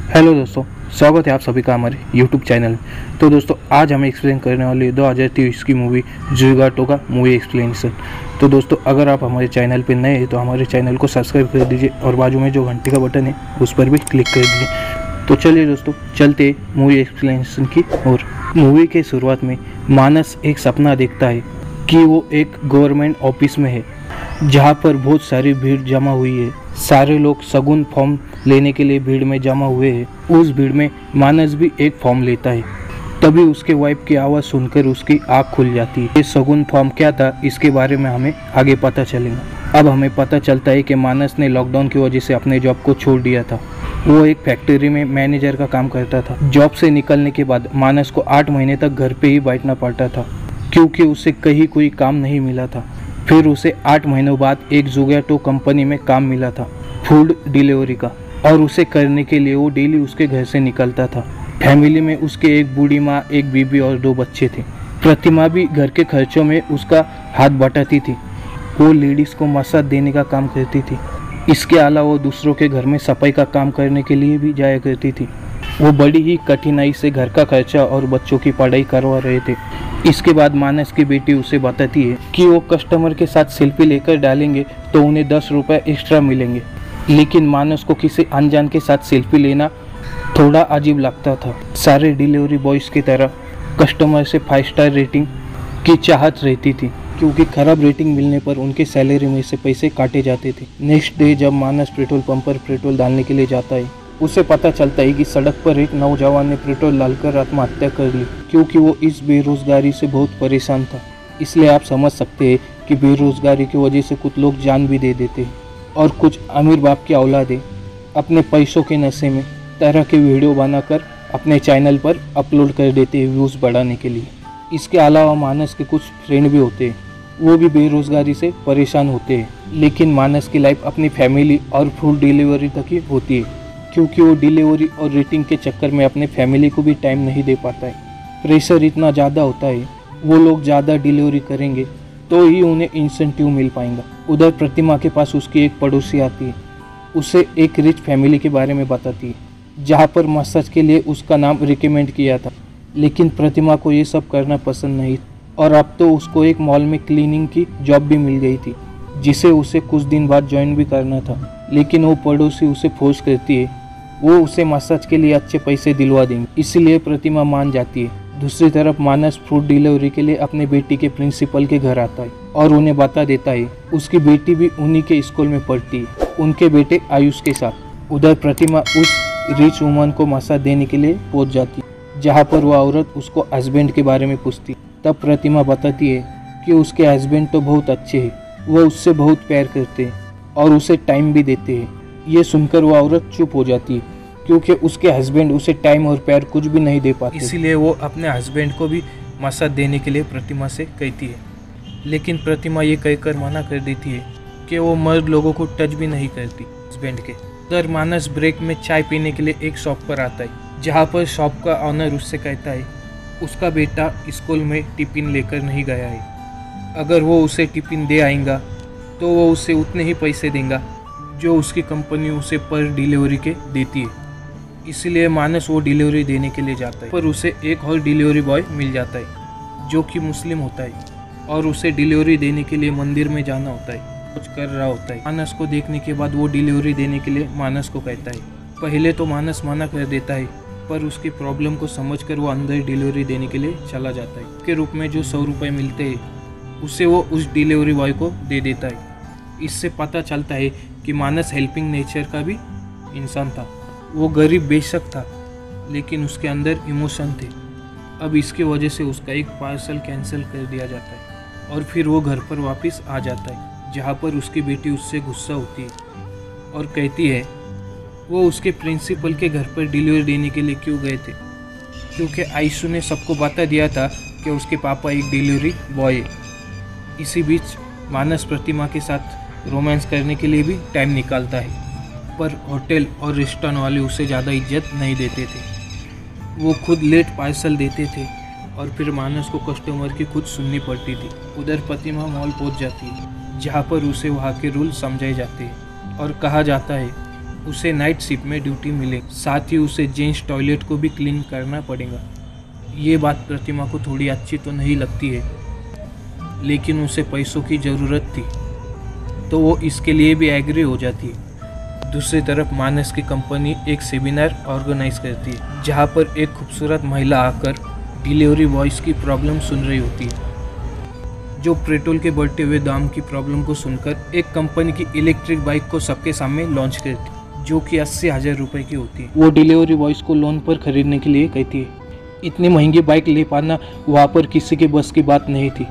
Hello दोस्तों, स्वागत है आप सभी का हमारे यूट्यूब चैनल में। तो दोस्तों, आज हमें एक्सप्लेन करने वाली 2023 की मूवी जुगाटो का मूवी एक्सप्लेनेशन। तो दोस्तों, अगर आप हमारे चैनल पर नए हैं तो हमारे चैनल को सब्सक्राइब कर दीजिए और बाजू में जो घंटे का बटन है उस पर भी क्लिक कर दीजिए। तो चलिए दोस्तों, चलते मूवी एक्सप्लेनेशन की ओर। मूवी के शुरुआत में मानस एक सपना देखता है कि वो एक गवर्नमेंट ऑफिस में है जहाँ पर बहुत सारी भीड़ जमा हुई है। सारे लोग शगुन फॉर्म लेने के लिए भीड़ में जमा हुए हैं। उस भीड़ में मानस भी एक फॉर्म लेता है। तभी उसके वाइफ की आवाज़ सुनकर उसकी आँख खुल जाती है। ये शगुन फॉर्म क्या था, इसके बारे में हमें आगे पता चलेगा। अब हमें पता चलता है कि मानस ने लॉकडाउन की वजह से अपने जॉब को छोड़ दिया था। वो एक फैक्ट्री में मैनेजर का काम करता था। जॉब से निकलने के बाद मानस को 8 महीने तक घर पे ही बैठना पड़ता था क्योंकि उसे कहीं कोई काम नहीं मिला था। फिर उसे 8 महीनों बाद एक जोगैटो कंपनी में काम मिला था, फूड डिलीवरी का, और उसे करने के लिए वो डेली उसके घर से निकलता था। फैमिली में उसके एक बूढ़ी माँ, एक बीबी और 2 बच्चे थे। प्रतिमा भी घर के खर्चों में उसका हाथ बटाती थी। वो लेडीज़ को मसाज देने का काम करती थी। इसके अलावा वो दूसरों के घर में सफाई का काम करने के लिए भी जाया करती थी। वो बड़ी ही कठिनाई से घर का खर्चा और बच्चों की पढ़ाई करवा रहे थे। इसके बाद मानस की बेटी उसे बताती है कि वो कस्टमर के साथ सेल्फी लेकर डालेंगे तो उन्हें 10 रुपये एक्स्ट्रा मिलेंगे। लेकिन मानस को किसी अनजान के साथ सेल्फी लेना थोड़ा अजीब लगता था। सारे डिलीवरी बॉयज़ की तरह कस्टमर से 5 स्टार रेटिंग की चाहत रहती थी क्योंकि खराब रेटिंग मिलने पर उनके सैलरी में से पैसे काटे जाते थे। नेक्स्ट डे जब मानस पेट्रोल पंप पर पेट्रोल डालने के लिए जाता है, उसे पता चलता है कि सड़क पर एक नौजवान ने पेट्रोल डालकर आत्महत्या कर ली क्योंकि वो इस बेरोजगारी से बहुत परेशान था। इसलिए आप समझ सकते हैं कि बेरोजगारी की वजह से कुछ लोग जान भी दे देते हैं और कुछ अमीर बाप की औलादें अपने पैसों के नशे में तरह के वीडियो बनाकर अपने चैनल पर अपलोड कर देते हैं व्यूज़ बढ़ाने के लिए। इसके अलावा मानस के कुछ फ्रेंड भी होते हैं, वो भी बेरोजगारी से परेशान होते हैं। लेकिन मानस की लाइफ अपनी फैमिली और फूड डिलीवरी तक ही होती है क्योंकि वो डिलीवरी और रेटिंग के चक्कर में अपने फैमिली को भी टाइम नहीं दे पाता है। प्रेशर इतना ज़्यादा होता है, वो लोग ज़्यादा डिलीवरी करेंगे तो ही उन्हें इंसेंटिव मिल पाएगा। उधर प्रतिमा के पास उसकी एक पड़ोसी आती है, उसे एक रिच फैमिली के बारे में बताती है जहाँ पर मसाज के लिए उसका नाम रिकमेंड किया था। लेकिन प्रतिमा को ये सब करना पसंद नहीं और अब तो उसको एक मॉल में क्लीनिंग की जॉब भी मिल गई थी जिसे उसे कुछ दिन बाद ज्वाइन भी करना था। लेकिन वो पड़ोसी उसे फोर्स करती है, वो उसे मसाज के लिए अच्छे पैसे दिलवा देंगे, इसलिए प्रतिमा मान जाती है। दूसरी तरफ मानस फूड डिलीवरी के लिए अपने बेटी के प्रिंसिपल के घर आता है और उन्हें बता देता है उसकी बेटी भी उन्हीं के स्कूल में पढ़ती है, उनके बेटे आयुष के साथ। उधर प्रतिमा उस रिच वुमन को मसाज देने के लिए पहुंच जाती है जहाँ पर वह औरत उसको हस्बैंड के बारे में पूछती। तब प्रतिमा बताती है कि उसके हस्बैंड तो बहुत अच्छे हैं, वह उससे बहुत प्यार करते हैं और उसे टाइम भी देते हैं। ये सुनकर वह औरत चुप हो जाती है क्योंकि उसके हस्बैंड उसे टाइम और प्यार कुछ भी नहीं दे पाते। इसीलिए वो अपने हस्बैंड को भी मसाज देने के लिए प्रतिमा से कहती है। लेकिन प्रतिमा ये कहकर मना कर देती है कि वो मर्द लोगों को टच भी नहीं करती हस्बैंड के। उधर मानस ब्रेक में चाय पीने के लिए एक शॉप पर आता है जहाँ पर शॉप का ऑनर उससे कहता है उसका बेटा स्कूल में टिफिन लेकर नहीं गया है, अगर वो उसे टिफिन दे आएगा तो वो उसे उतने ही पैसे देगा जो उसकी कंपनी उसे पर डिलीवरी के देती है। इसलिए मानस वो डिलीवरी देने के लिए जाता है, पर उसे एक और डिलीवरी बॉय मिल जाता है जो कि मुस्लिम होता है और उसे डिलीवरी देने के लिए मंदिर में जाना होता है, कुछ कर रहा होता है। मानस को देखने के बाद वो डिलीवरी देने के लिए मानस को कहता है। पहले तो मानस मना कर देता है, पर उसकी प्रॉब्लम को समझकर वो अंदर डिलीवरी देने के लिए चला जाता है। के रूप में जो 100 रुपये मिलते हैं उसे वो उस डिलीवरी बॉय को दे देता है। इससे पता चलता है कि मानस हेल्पिंग नेचर का भी इंसान था। वो गरीब बेशक था लेकिन उसके अंदर इमोशन थे। अब इसकी वजह से उसका एक पार्सल कैंसिल कर दिया जाता है और फिर वो घर पर वापस आ जाता है जहाँ पर उसकी बेटी उससे गुस्सा होती है और कहती है वो उसके प्रिंसिपल के घर पर डिलीवरी देने के लिए क्यों गए थे, क्योंकि आयशु ने सबको बता दिया था कि उसके पापा एक डिलीवरी बॉय है। इसी बीच मानस प्रतिमा के साथ रोमांस करने के लिए भी टाइम निकालता है, पर होटल और रेस्टोरेंट वाले उसे ज़्यादा इज्जत नहीं देते थे। वो खुद लेट पार्सल देते थे और फिर मानस को कस्टमर की खुद सुननी पड़ती थी। उधर प्रतिमा मॉल पहुंच जाती है जहां पर उसे वहां के रूल समझाए जाते हैं और कहा जाता है उसे नाइट शिफ्ट में ड्यूटी मिले, साथ ही उसे जेंट्स टॉयलेट को भी क्लीन करना पड़ेगा। ये बात प्रतिमा को थोड़ी अच्छी तो नहीं लगती है, लेकिन उसे पैसों की ज़रूरत थी तो वो इसके लिए भी एग्री हो जाती है। दूसरी तरफ मानस की कंपनी एक सेमिनार ऑर्गेनाइज करती है, जहाँ पर एक खूबसूरत महिला आकर डिलीवरी बॉयज़ की प्रॉब्लम सुन रही होती है, जो पेट्रोल के बढ़ते हुए दाम की प्रॉब्लम को सुनकर एक कंपनी की इलेक्ट्रिक बाइक को सबके सामने लॉन्च करती है, जो कि 80,000 रुपये की होती है। वो डिलीवरी बॉयज़ को लोन पर खरीदने के लिए कहती है। इतनी महंगी बाइक ले पाना वहाँ पर किसी के बस की बात नहीं थी।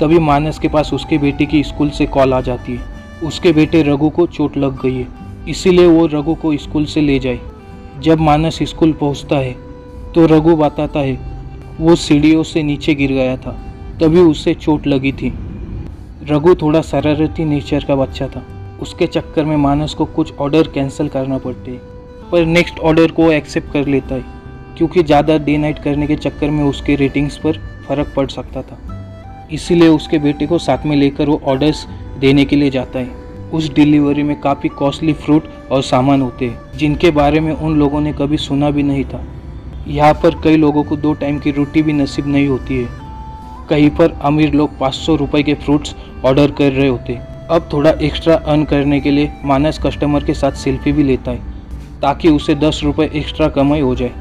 तभी मानस के पास उसके बेटे की स्कूल से कॉल आ जाती है। उसके बेटे रघु को चोट लग गई है, इसीलिए वो रघु को स्कूल से ले जाए। जब मानस स्कूल पहुँचता है तो रघु बताता है वो सीढ़ियों से नीचे गिर गया था, तभी उसे चोट लगी थी। रघु थोड़ा शरारती नेचर का बच्चा था, उसके चक्कर में मानस को कुछ ऑर्डर कैंसिल करना पड़ते हैं, पर नेक्स्ट ऑर्डर को एक्सेप्ट कर लेता है, क्योंकि ज़्यादा डे नाइट करने के चक्कर में उसके रेटिंग्स पर फ़र्क पड़ सकता था। इसीलिए उसके बेटे को साथ में लेकर वो ऑर्डर्स देने के लिए जाता है। उस डिलीवरी में काफ़ी कॉस्टली फ्रूट और सामान होते हैं, जिनके बारे में उन लोगों ने कभी सुना भी नहीं था। यहाँ पर कई लोगों को 2 टाइम की रोटी भी नसीब नहीं होती है। कहीं पर अमीर लोग 500 रुपये के फ्रूट्स ऑर्डर कर रहे होते। अब थोड़ा एक्स्ट्रा अर्न करने के लिए मानस कस्टमर के साथ सेल्फी भी लेता है, ताकि उसे 10 रुपये एक्स्ट्रा कमाई हो जाए।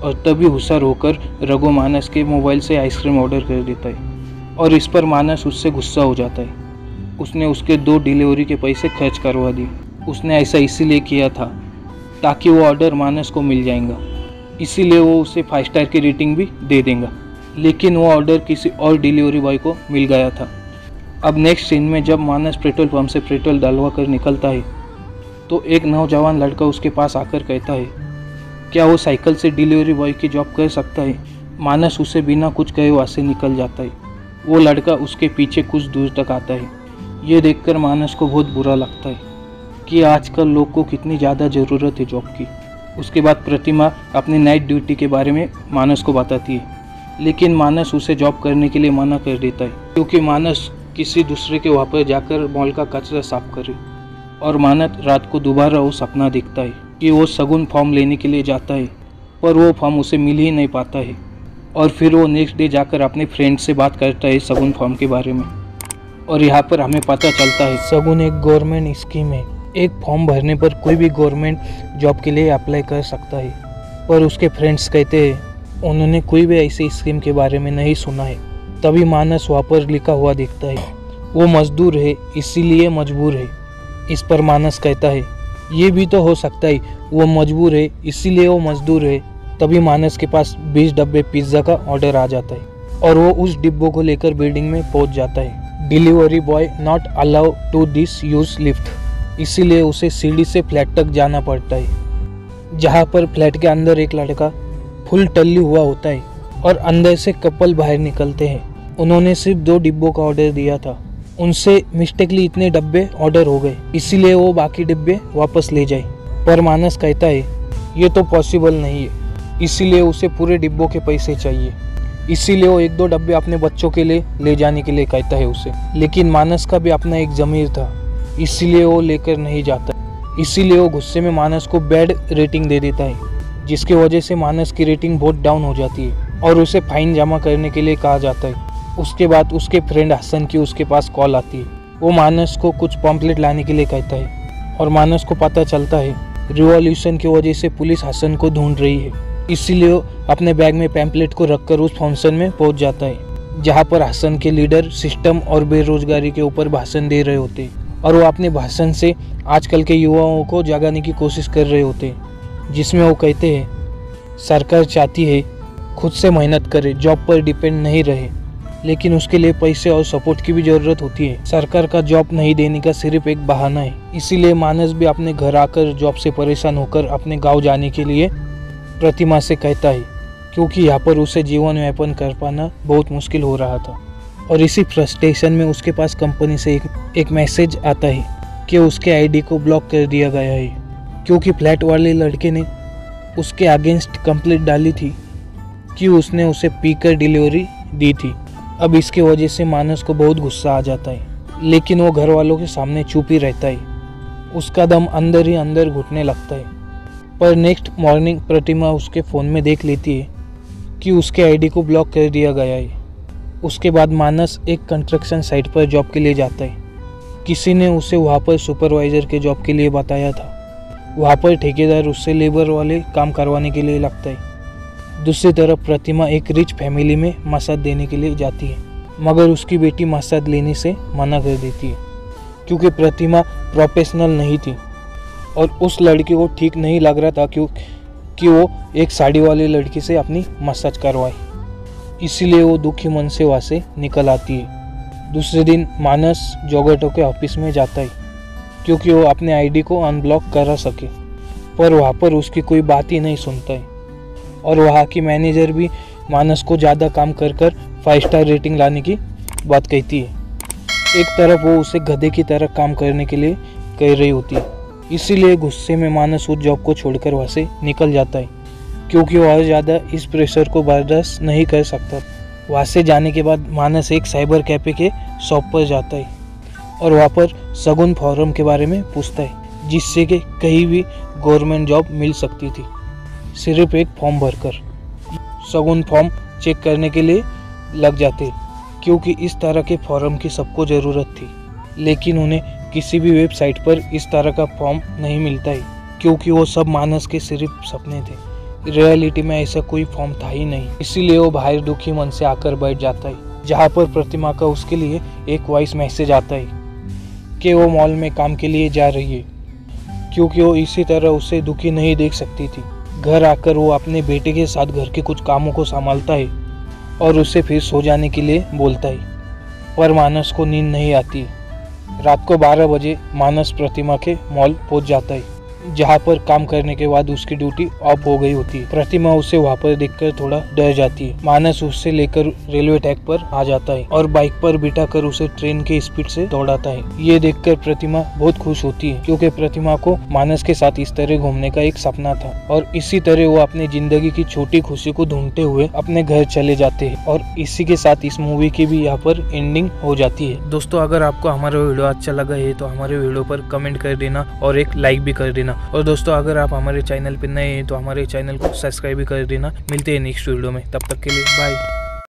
और तभी होशियार होकर रघु मानस के मोबाइल से आइसक्रीम ऑर्डर कर देता है, और इस पर मानस उससे गुस्सा हो जाता है। उसने उसके 2 डिलीवरी के पैसे खर्च करवा दिए। उसने ऐसा इसीलिए किया था ताकि वो ऑर्डर मानस को मिल जाएगा, इसीलिए वो उसे 5 स्टार की रेटिंग भी दे देगा। लेकिन वो ऑर्डर किसी और डिलीवरी बॉय को मिल गया था। अब नेक्स्ट सीन में जब मानस पेट्रोल पंप से पेट्रोल डलवा कर निकलता है तो एक नौजवान लड़का उसके पास आकर कहता है क्या वो साइकिल से डिलीवरी बॉय की जॉब कर सकता है। मानस उसे बिना कुछ कहे वहाँ से निकल जाता है। वो लड़का उसके पीछे कुछ दूर तक आता है। ये देखकर मानस को बहुत बुरा लगता है कि आजकल लोग को कितनी ज़्यादा ज़रूरत है जॉब की। उसके बाद प्रतिमा अपनी नाइट ड्यूटी के बारे में मानस को बताती है, लेकिन मानस उसे जॉब करने के लिए मना कर देता है, क्योंकि मानस किसी दूसरे के वहाँ पर जाकर मॉल का कचरा साफ करे। और मानस रात को दोबारा वो सपना देखता है कि वो शगुन फॉर्म लेने के लिए जाता है, पर वो फॉर्म उसे मिल ही नहीं पाता है। और फिर वो नेक्स्ट डे जाकर अपने फ्रेंड से बात करता है शगुन फॉर्म के बारे में। और यहाँ पर हमें पता चलता है शगुन एक गवर्नमेंट स्कीम है। एक फॉर्म भरने पर कोई भी गवर्नमेंट जॉब के लिए अप्लाई कर सकता है, पर उसके फ्रेंड्स कहते हैं उन्होंने कोई भी ऐसी स्कीम के बारे में नहीं सुना है। तभी मानस वहाँ पर लिखा हुआ देखता है वो मजदूर है इसीलिए मजबूर है। इस पर मानस कहता है ये भी तो हो सकता है वो मजबूर है इसीलिए वो मजदूर है। तभी मानस के पास 20 डब्बे पिज्ज़ा का ऑर्डर आ जाता है और वो उस डिब्बों को लेकर बिल्डिंग में पहुंच जाता है। Delivery boy not allow to this use lift, इसीलिए उसे सीढ़ी से फ्लैट तक जाना पड़ता है, जहाँ पर फ्लैट के अंदर एक लड़का फुल टल्ली हुआ होता है और अंदर से कपल बाहर निकलते हैं। उन्होंने सिर्फ 2 डिब्बों का ऑर्डर दिया था, उनसे मिस्टेकली इतने डब्बे ऑर्डर हो गए, इसीलिए वो बाकी डिब्बे वापस ले जाए। पर मानस कहता है ये तो पॉसिबल नहीं है, इसीलिए उसे पूरे डिब्बों के पैसे चाहिए। इसीलिए वो 1-2 डब्बे अपने बच्चों के लिए ले जाने के लिए कहता है उसे। लेकिन मानस का भी अपना एक ज़मीर था, इसीलिए वो लेकर नहीं जाता। इसीलिए वो गुस्से में मानस को बैड रेटिंग दे देता है, जिसकी वजह से मानस की रेटिंग बहुत डाउन हो जाती है और उसे फाइन जमा करने के लिए कहा जाता है। उसके बाद उसके फ्रेंड हसन की उसके पास कॉल आती है। वो मानस को कुछ पम्पलेट लाने के लिए कहता है और मानस को पता चलता है रिवॉल्यूशन की वजह से पुलिस हसन को ढूंढ रही है। इसीलिए वो अपने बैग में पैम्पलेट को रखकर उस फंक्शन में पहुंच जाता है, जहां पर हसन के लीडर सिस्टम और बेरोजगारी के ऊपर भाषण दे रहे होते हैं और वो अपने भाषण से आजकल के युवाओं को जगाने की कोशिश कर रहे होते हैं, जिसमें वो कहते हैं सरकार चाहती है खुद से मेहनत करे, जॉब पर डिपेंड नहीं रहे, लेकिन उसके लिए पैसे और सपोर्ट की भी ज़रूरत होती है। सरकार का जॉब नहीं देने का सिर्फ एक बहाना है। इसीलिए मानस भी अपने घर आकर जॉब से परेशान होकर अपने गांव जाने के लिए प्रतिमा से कहता है, क्योंकि यहाँ पर उसे जीवन यापन कर पाना बहुत मुश्किल हो रहा था। और इसी फ्रस्ट्रेशन में उसके पास कंपनी से एक मैसेज आता है कि उसके आईडी को ब्लॉक कर दिया गया है, क्योंकि फ्लैट वाले लड़के ने उसके अगेंस्ट कंप्लेंट डाली थी कि उसने उसे पीकर डिलीवरी दी थी। अब इसके वजह से मानस को बहुत गुस्सा आ जाता है, लेकिन वो घर वालों के सामने चुप ही रहता है। उसका दम अंदर ही अंदर घुटने लगता है। पर नेक्स्ट मॉर्निंग प्रतिमा उसके फ़ोन में देख लेती है कि उसके आईडी को ब्लॉक कर दिया गया है। उसके बाद मानस एक कंस्ट्रक्शन साइट पर जॉब के लिए जाता है। किसी ने उसे वहाँ पर सुपरवाइज़र के जॉब के लिए बताया था। वहाँ पर ठेकेदार उससे लेबर वाले काम करवाने के लिए लगता है। दूसरी तरफ प्रतिमा एक रिच फैमिली में मसाज देने के लिए जाती है, मगर उसकी बेटी मसाज लेने से मना कर देती है क्योंकि प्रतिमा प्रोफेशनल नहीं थी और उस लड़की को ठीक नहीं लग रहा था कि वो एक साड़ी वाली लड़की से अपनी मसाज करवाए। इसीलिए वो दुखी मन से वहाँ से निकल आती है। दूसरे दिन मानस जोगेटो के ऑफिस में जाता है क्योंकि वो अपने आईडी को अनब्लॉक करा सके, पर वहाँ पर उसकी कोई बात ही नहीं सुनता है और वहाँ की मैनेजर भी मानस को ज़्यादा काम कर 5 स्टार रेटिंग लाने की बात कहती है। एक तरफ वो उसे गधे की तरह काम करने के लिए कह रही होती है। इसीलिए गुस्से में मानस उस जॉब को छोड़कर वहाँ से निकल जाता है क्योंकि वह ज़्यादा इस प्रेशर को बर्दाश्त नहीं कर सकता। वहाँ से जाने के बाद मानस एक साइबर कैफ़े के शॉप पर जाता है और वहाँ पर शगुन फॉर्म के बारे में पूछता है, जिससे कि कहीं भी गवर्नमेंट जॉब मिल सकती थी, सिर्फ एक फॉर्म भरकर। शगुन फॉर्म चेक करने के लिए लग जाते क्योंकि इस तरह के फॉर्म की सबको ज़रूरत थी, लेकिन उन्हें किसी भी वेबसाइट पर इस तरह का फॉर्म नहीं मिलता है क्योंकि वो सब मानस के सिर्फ सपने थे। रियलिटी में ऐसा कोई फॉर्म था ही नहीं। इसीलिए वो बाहर दुखी मन से आकर बैठ जाता है, जहाँ पर प्रतिमा का उसके लिए एक वॉइस मैसेज आता है कि वो मॉल में काम के लिए जा रही है क्योंकि वो इसी तरह उसे दुखी नहीं देख सकती थी। घर आकर वो अपने बेटे के साथ घर के कुछ कामों को संभालता है और उसे फिर सो जाने के लिए बोलता है, पर मानस को नींद नहीं आती। रात को 12 बजे मानस प्रतिमा के मॉल पहुंच जाता है, जहां पर काम करने के बाद उसकी ड्यूटी ऑफ हो गई होती है। प्रतिमा उसे वहां पर देखकर थोड़ा डर जाती है। मानस उससे लेकर रेलवे ट्रैक पर आ जाता है और बाइक पर बिठाकर उसे ट्रेन के स्पीड से दौड़ाता है। ये देखकर प्रतिमा बहुत खुश होती है क्योंकि प्रतिमा को मानस के साथ इस तरह घूमने का एक सपना था और इसी तरह वो अपनी जिंदगी की छोटी खुशी को ढूंढते हुए अपने घर चले जाते हैं। और इसी के साथ इस मूवी की भी यहाँ पर एंडिंग हो जाती है। दोस्तों, अगर आपको हमारा वीडियो अच्छा लगा है तो हमारे वीडियो पर कमेंट कर देना और एक लाइक भी कर देना। और दोस्तों, अगर आप हमारे चैनल पर नए हैं तो हमारे चैनल को सब्सक्राइब भी कर देना। मिलते हैं नेक्स्ट वीडियो में, तब तक के लिए बाय।